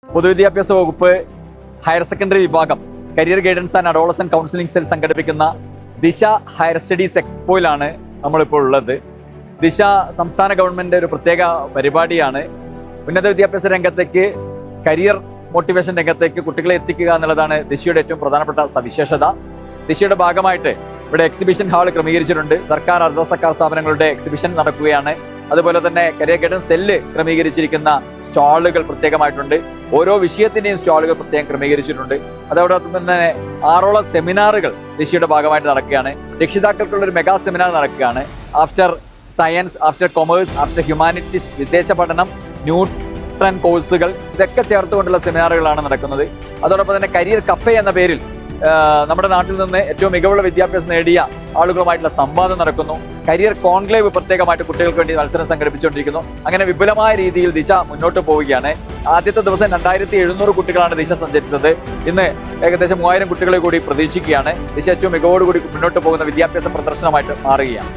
പൊതുവിദ്യാഭ്യാസ വകുപ്പ് higher secondary വിഭാഗം career guidance and adolescent counselling cell സംഘടിപ്പിക്കുന്ന ദിശ ഹയർ സ്റ്റഡീസ് എക്സ്പോയിലാണ് നമ്മളിപ്പോൾ ഉള്ളത്. ദിശ സംസ്ഥാന ഗവൺമെന്റ് ഒരു പ്രത്യേക പരിപാടിയാണ്. ഉന്നത വിദ്യാഭ്യാസ രംഗത്തേക്ക്, കരിയർ മോട്ടിവേഷൻ രംഗത്തേക്ക് കുട്ടികളെ എത്തിക്കുക എന്നുള്ളതാണ് ദിശയുടെ ഏറ്റവും പ്രധാനപ്പെട്ട സവിശേഷത. ദിശയുടെ ഭാഗമായിട്ട് ഇവിടെ എക്സിബിഷൻ ഹാൾ ക്രമീകരിച്ചിട്ടുണ്ട്. സർക്കാർ അർദ്ധ സർക്കാർ സ്ഥാപനങ്ങളുടെ എക്സിബിഷൻ നടക്കുകയാണ്. അതുപോലെ തന്നെ കരിയർ ഗൈഡൻസ് സെല്ല് ക്രമീകരിച്ചിരിക്കുന്ന സ്റ്റാളുകൾ പ്രത്യേകമായിട്ടുണ്ട്. ഓരോ വിഷയത്തിന്റെയും സ്റ്റാളുകൾ പ്രത്യേകം ക്രമീകരിച്ചിട്ടുണ്ട്. അതോടൊപ്പം തന്നെ 6ഓളം സെമിനാറുകൾ ദിശയുടെ ഭാഗമായിട്ട് നടക്കുകയാണ്. രക്ഷിതാക്കൾക്കുള്ള ഒരു മെഗാ സെമിനാർ നടക്കുകയാണ്. After science, after commerce, after humanities, വിദേശ പഠനം, ന്യൂട്രൻ കോഴ്സുകൾ, ഇതൊക്കെ ചേർത്തുകൊണ്ടുള്ള സെമിനാറുകളാണ് നടക്കുന്നത്. അതോടൊപ്പം തന്നെ കരിയർ കഫേ എന്ന പേരിൽ നമ്മുടെ നാട്ടിൽ നിന്ന് ഏറ്റവും മികവുള്ള വിദ്യാഭ്യാസം നേടിയ ആളുകളുമായിട്ടുള്ള സംവാദം നടക്കുന്നു. കരിയർ കോൺക്ലേവ് പ്രത്യേകമായിട്ട് കുട്ടികൾക്ക് വേണ്ടി മത്സരം സംഘടിപ്പിച്ചുകൊണ്ടിരിക്കുന്നു. അങ്ങനെ വിപുലമായ രീതിയിൽ ദിശ മുന്നോട്ട് പോവുകയാണ്. ആദ്യത്തെ ദിവസം 2700 കുട്ടികളാണ് ദിശ സഞ്ചരിച്ചത്. ഇന്ന് ഏകദേശം 3000 കുട്ടികളെ കൂടി പ്രതീക്ഷിക്കുകയാണ്. ദിശ ഏറ്റവും മികവോടുകൂടി മുന്നോട്ട് പോകുന്ന വിദ്യാഭ്യാസ പ്രദർശനമായിട്ട് മാറുകയാണ്.